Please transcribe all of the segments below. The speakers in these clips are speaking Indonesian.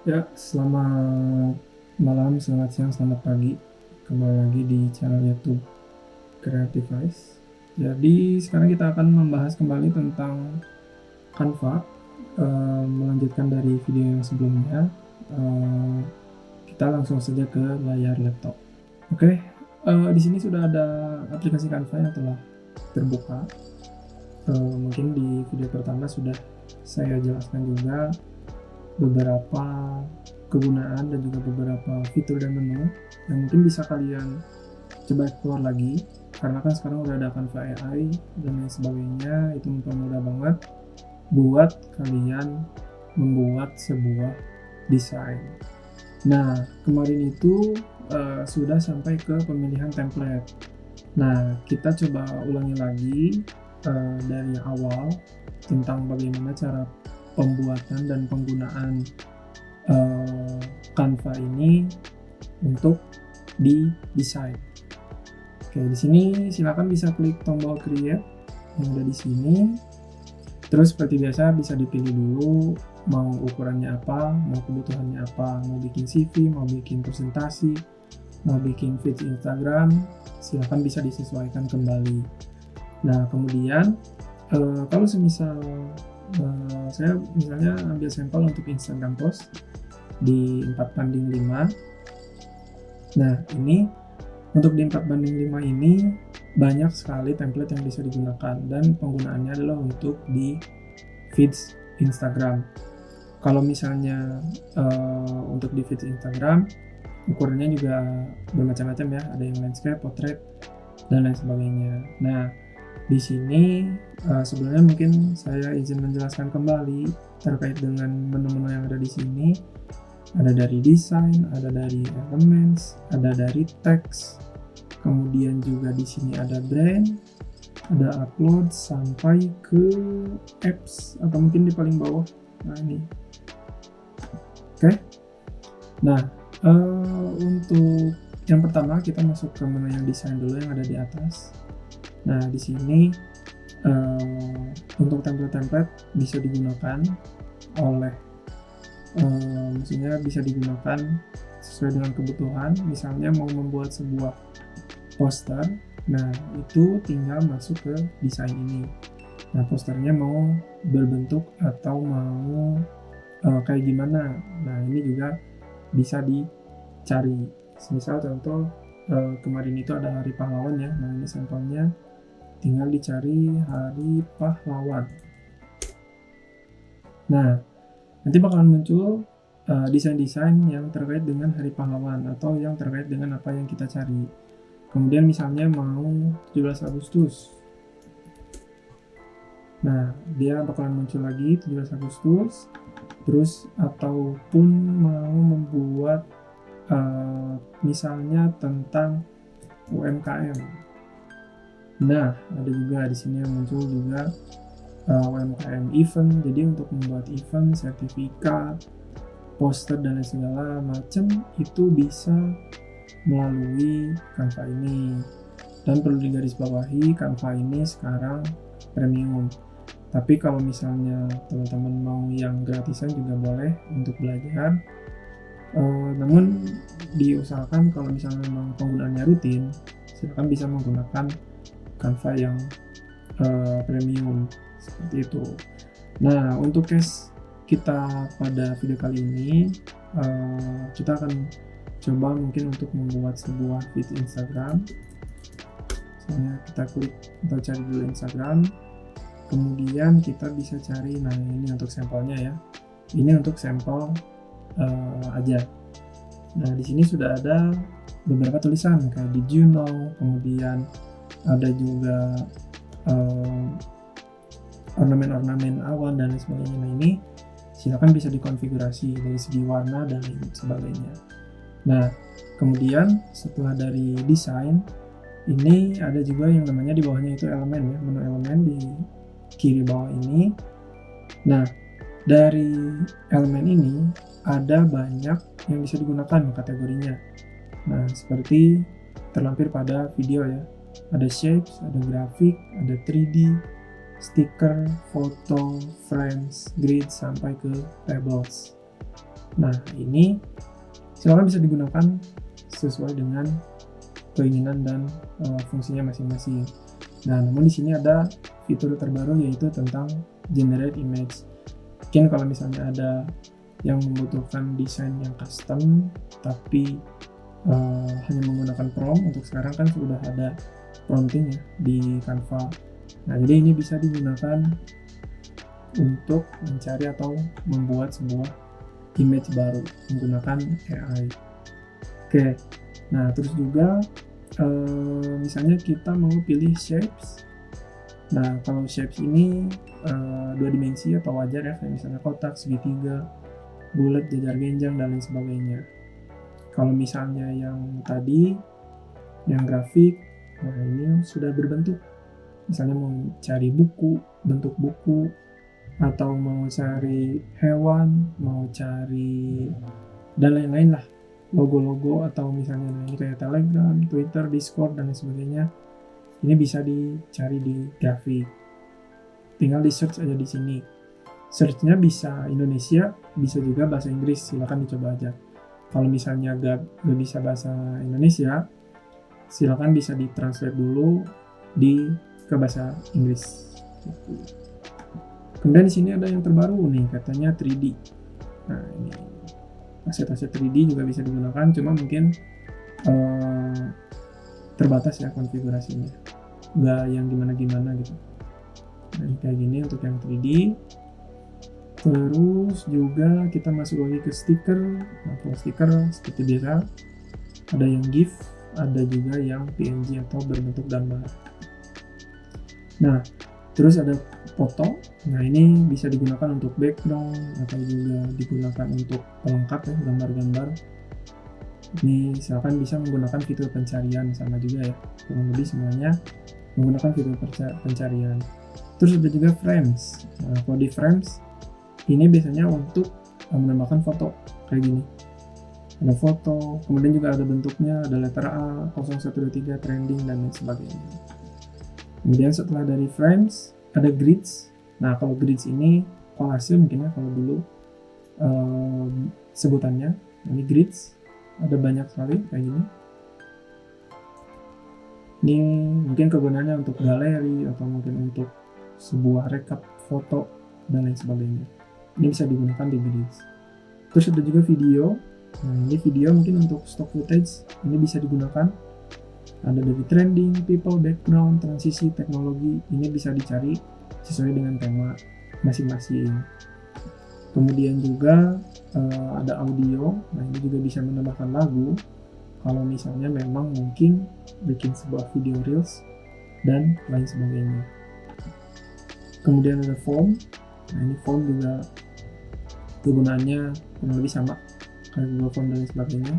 Ya, selamat malam, selamat siang, selamat pagi. Kembali lagi di channel YouTube Creative Eyes. Jadi sekarang kita akan membahas kembali tentang Canva, melanjutkan dari video yang sebelumnya. Eh, kita langsung saja ke layar laptop. Oke, di sini sudah ada aplikasi Canva yang telah terbuka. Mungkin di video pertama sudah saya jelaskan juga beberapa kegunaan dan juga beberapa fitur dan menu yang mungkin bisa kalian coba explore lagi, karena kan sekarang udah ada Canva AI dan lain sebagainya. Itu mempermudah banget buat kalian membuat sebuah desain. Nah, kemarin itu sudah sampai ke pemilihan template. Nah, kita coba ulangi lagi dari awal tentang bagaimana cara pembuatan dan penggunaan Canva ini untuk di desain. Oke, di sini silakan bisa klik tombol create yang ada di sini. Terus seperti biasa bisa dipilih dulu mau ukurannya apa, mau kebutuhannya apa, mau bikin CV, mau bikin presentasi, mau bikin feed Instagram, silakan bisa disesuaikan kembali. Nah, kemudian kalau semisal saya misalnya ambil sampel untuk Instagram post di 4:5. Nah, ini untuk di 4:5 ini banyak sekali template yang bisa digunakan dan penggunaannya adalah untuk di feeds Instagram. Kalau misalnya untuk di feeds Instagram, ukurannya juga bermacam-macam ya, ada yang landscape, portrait, dan lain sebagainya. Nah, di sini sebelumnya mungkin saya izin menjelaskan kembali terkait dengan menu-menu yang ada di sini. Ada dari desain, ada dari elements, ada dari text. Kemudian juga di sini ada brand, ada upload sampai ke apps atau mungkin di paling bawah. Nah, ini. Oke. Nah, untuk yang pertama kita masuk ke menu yang desain dulu yang ada di atas. Nah, di sini untuk template-template bisa digunakan oleh maksudnya bisa digunakan sesuai dengan kebutuhan. Misalnya mau membuat sebuah poster, nah itu tinggal masuk ke desain ini. Nah, posternya mau berbentuk atau mau kayak gimana, nah ini juga bisa dicari. Misal contoh kemarin itu ada Hari Pahlawan ya, nah ini sampelnya, tinggal dicari Hari Pahlawan. Nah, nanti bakalan muncul desain-desain yang terkait dengan Hari Pahlawan atau yang terkait dengan apa yang kita cari. Kemudian misalnya mau 17 Agustus. Nah, dia bakalan muncul lagi 17 Agustus. Terus ataupun mau membuat misalnya tentang UMKM. Nah, ada juga di sini yang muncul juga UMKM event. Jadi untuk membuat event, sertifikat, poster dan lain segala macam itu bisa melalui Canva ini. Dan perlu digarisbawahi, Canva ini sekarang premium. Tapi kalau misalnya teman-teman mau yang gratisan juga boleh untuk belajar. Namun diusahakan kalau misalnya memang penggunaannya rutin, silakan bisa menggunakan Canva yang premium seperti itu. Nah, untuk case kita pada video kali ini kita akan coba mungkin untuk membuat sebuah feed Instagram. Misalnya kita klik atau cari dulu Instagram, kemudian kita bisa cari, nah ini untuk sampelnya ya, ini untuk sampel aja. Nah, di sini sudah ada beberapa tulisan kayak did you know, kemudian ada juga ornamen-ornamen awan dan lain sebagainya. Nah, ini silakan bisa dikonfigurasi dari segi warna dan lain sebagainya. Nah, kemudian setelah dari desain, ini ada juga yang namanya di bawahnya itu elemen ya, menu elemen di kiri bawah ini. Nah, dari elemen ini ada banyak yang bisa digunakan kategorinya. Nah, seperti terlampir pada video ya. Ada shapes, ada grafik, ada 3D, stiker, foto, frames, grid, sampai ke tables. Nah, ini silakan bisa digunakan sesuai dengan keinginan dan fungsinya masing-masing. Nah, namun di sini ada fitur terbaru yaitu tentang generate image. Mungkin kalau misalnya ada yang membutuhkan desain yang custom tapi hanya menggunakan prompt, untuk sekarang kan sudah ada prompting ya di Canva. Nah, jadi ini bisa digunakan untuk mencari atau membuat sebuah image baru menggunakan AI. Oke, nah terus juga misalnya kita mau pilih shapes. Nah, kalau shapes ini 2 dimensi atau wajar ya, kayak misalnya kotak, segitiga, bulat, jajar genjang, dan lain sebagainya. Kalau misalnya yang tadi, yang grafik, nah ini sudah berbentuk. Misalnya mau cari buku, bentuk buku, atau mau cari hewan, mau cari dan lain-lain lah, logo-logo, atau misalnya ini kayak Telegram, Twitter, Discord, dan lain sebagainya. Ini bisa dicari di grafik. Tinggal di search aja di sini. Search-nya bisa Indonesia, bisa juga bahasa Inggris, silakan dicoba aja. Kalau misalnya gak bisa bahasa Indonesia, silakan bisa ditranslate dulu ke bahasa Inggris. Kemudian di sini ada yang terbaru nih, katanya 3D. Nah, ini aset-aset 3D juga bisa digunakan, cuma mungkin terbatas ya konfigurasinya, nggak yang gimana-gimana gitu. Nah, kayak gini untuk yang 3D. Terus juga kita masuk lagi ke stiker. Nah, kalau stiker seperti biasa ada yang GIF, ada juga yang PNG atau berbentuk gambar. Nah, terus ada foto. Nah, ini bisa digunakan untuk background atau juga digunakan untuk pelengkap ya, gambar-gambar. Ini misalkan bisa menggunakan fitur pencarian, sama juga ya, kurang lebih semuanya menggunakan fitur pencarian. Terus ada juga frames. Nah, kalau di frames ini biasanya untuk menambahkan foto kayak gini. Ada foto, kemudian juga ada bentuknya, ada letter A, 0123, trending, dan lain sebagainya. Kemudian setelah dari frames ada grids. Nah, kalau grids ini kolase mungkin ya kalau dulu sebutannya. Ini grids, ada banyak sekali kayak gini. Ini mungkin kegunaannya untuk galeri atau mungkin untuk sebuah rekap foto dan lain sebagainya. Ini bisa digunakan di grids. Terus ada juga video. Nah, ini video mungkin untuk stock footage, ini bisa digunakan. Ada dari trending, people, background, transisi, teknologi. Ini bisa dicari sesuai dengan tema masing-masing. Kemudian juga ada audio. Nah, ini juga bisa menambahkan lagu kalau misalnya memang mungkin bikin sebuah video reels dan lain sebagainya. Kemudian ada form. Nah, ini form juga kegunaannya kurang lebih sama kayak Google Form dan lain sebagainya.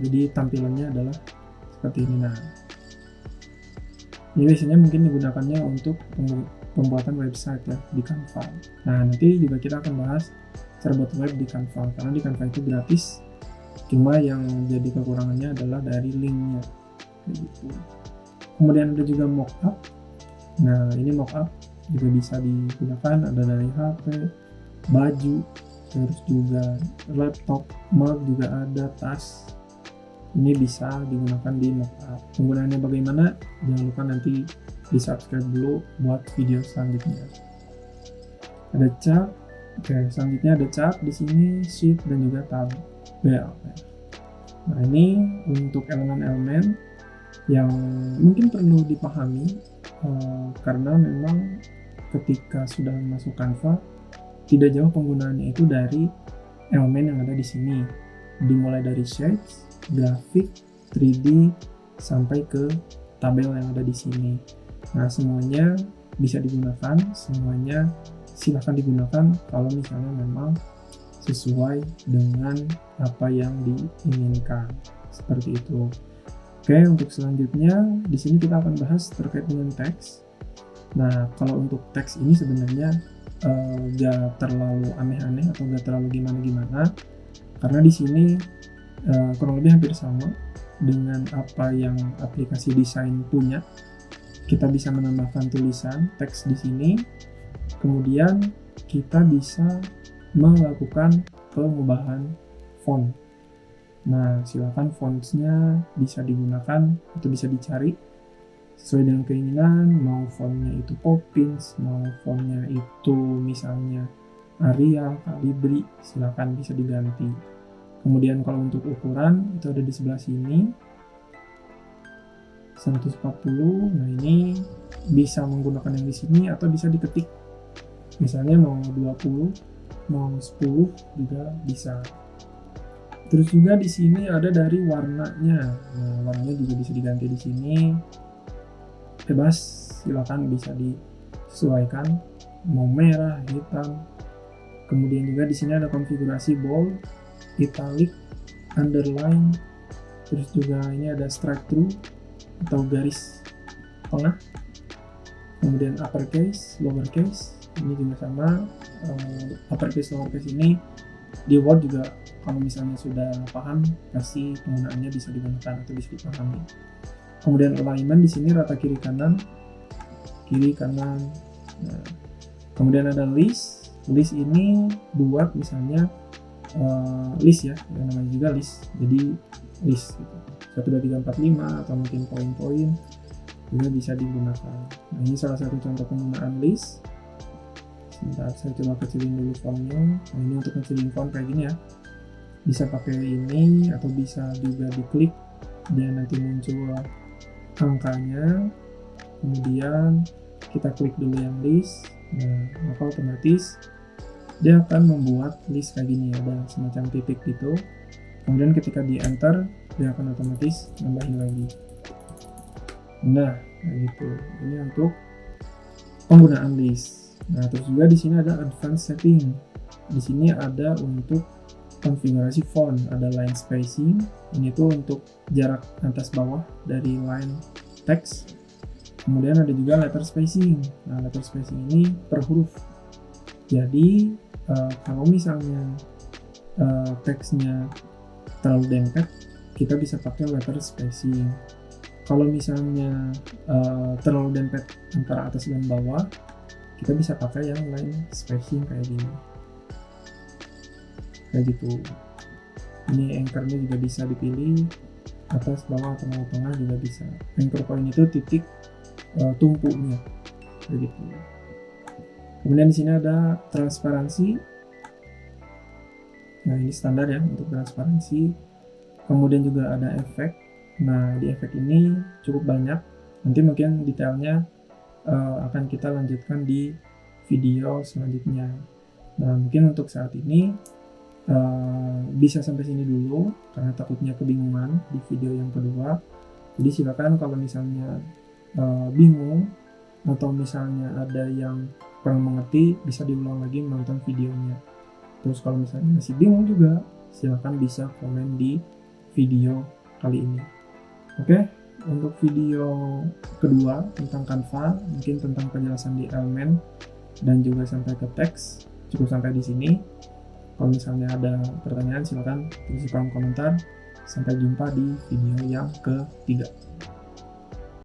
Jadi tampilannya adalah seperti ini. Nah, ini biasanya mungkin digunakannya untuk pembuatan website ya di Canva. Nah, nanti juga kita akan bahas cara buat web di Canva, karena di Canva itu gratis, cuma yang jadi kekurangannya adalah dari linknya gitu. Kemudian ada juga mockup. Nah, ini mockup juga bisa digunakan, ada dari HP, baju, terus juga laptop, mug juga ada, tas. Ini bisa digunakan di mockup. Penggunaannya bagaimana? Jangan lupa nanti di subscribe dulu buat video selanjutnya. Ada chart. Oke, selanjutnya ada chart di sini, sheet, dan juga tabel. Nah, ini untuk elemen-elemen yang mungkin perlu dipahami karena memang ketika sudah masuk Canva tidak jauh penggunaannya itu dari elemen yang ada di sini, dimulai dari shapes, grafik, 3D, sampai ke tabel yang ada di sini. Nah, semuanya bisa digunakan, semuanya silahkan digunakan kalau misalnya memang sesuai dengan apa yang diinginkan, seperti itu. Oke, untuk selanjutnya di sini kita akan bahas terkait dengan teks. Nah, kalau untuk teks ini sebenarnya gak terlalu aneh-aneh atau gak terlalu gimana-gimana, karena di sini kurang lebih hampir sama dengan apa yang aplikasi desain punya. Kita bisa menambahkan tulisan teks di sini, kemudian kita bisa melakukan pengubahan font. Nah, silakan fontsnya bisa digunakan atau bisa dicari sesuai dengan keinginan, mau fontnya itu Poppins, mau fontnya itu misalnya Arial, Calibri, silakan bisa diganti. Kemudian kalau untuk ukuran itu ada di sebelah sini 140. Nah, ini bisa menggunakan yang di sini atau bisa diketik. Misalnya mau 20, mau 10 juga bisa. Terus juga di sini ada dari warnanya. Nah, warnanya juga bisa diganti di sini. Bebas, silakan bisa disesuaikan mau merah, hitam. Kemudian juga di sini ada konfigurasi bold, italic, underline. Terus juga ini ada strike through atau garis tengah. Kemudian uppercase, lowercase. Ini juga sama. Uppercase, lowercase ini di Word juga kalau misalnya sudah paham pasti penggunaannya bisa digunakan atau bisa dipahami. Kemudian alignment di sini rata kiri kanan. Nah, kemudian ada list. List ini buat misalnya list ya, yang namanya juga list. Jadi list gitu. 1, 2, 3, 4, 5 atau mungkin poin-poin juga bisa digunakan. Nah, ini salah satu contoh penggunaan list. Sebentar, saya coba kecilin dulu fontnya. Nah, ini untuk kecilin font kayak gini ya. Bisa pakai ini atau bisa juga diklik dan nanti muncul angkanya. Kemudian kita klik dulu yang list. Nah, maka otomatis dia akan membuat list kayak gini, ada semacam titik gitu. Kemudian ketika di enter dia akan otomatis nambahin lagi. Nah, kayak gitu. Ini untuk penggunaan list. Nah, terus juga di sini ada advanced setting. Di sini ada untuk konfigurasi font, ada line spacing. Ini tuh untuk jarak atas bawah dari line text. Kemudian ada juga letter spacing. Nah, letter spacing ini per huruf. Jadi kalau misalnya teksnya terlalu dempet, kita bisa pakai letter spacing. Kalau misalnya terlalu dempet antara atas dan bawah, kita bisa pakai yang line spacing kayak gini. Kayak gitu. Ini anchornya juga bisa dipilih atas, bawah, tengah juga bisa. Anchor point itu titik tumpunya, begitu. Kemudian di sini ada transparansi. Nah, ini standar ya untuk transparansi. Kemudian juga ada efek. Nah, di efek ini cukup banyak. Nanti mungkin detailnya akan kita lanjutkan di video selanjutnya. Nah, mungkin untuk saat ini bisa sampai sini dulu karena takutnya kebingungan di video yang kedua. Jadi silakan kalau misalnya bingung atau misalnya ada yang kurang mengerti, bisa diulang lagi menonton videonya. Terus kalau misalnya masih bingung juga, silakan bisa komen di video kali ini. Oke, untuk video kedua tentang Canva, mungkin tentang penjelasan di elemen dan juga sampai ke teks, cukup sampai di sini. Kalau misalnya ada pertanyaan, silakan tulis di kolom komentar. Sampai jumpa di video yang ketiga.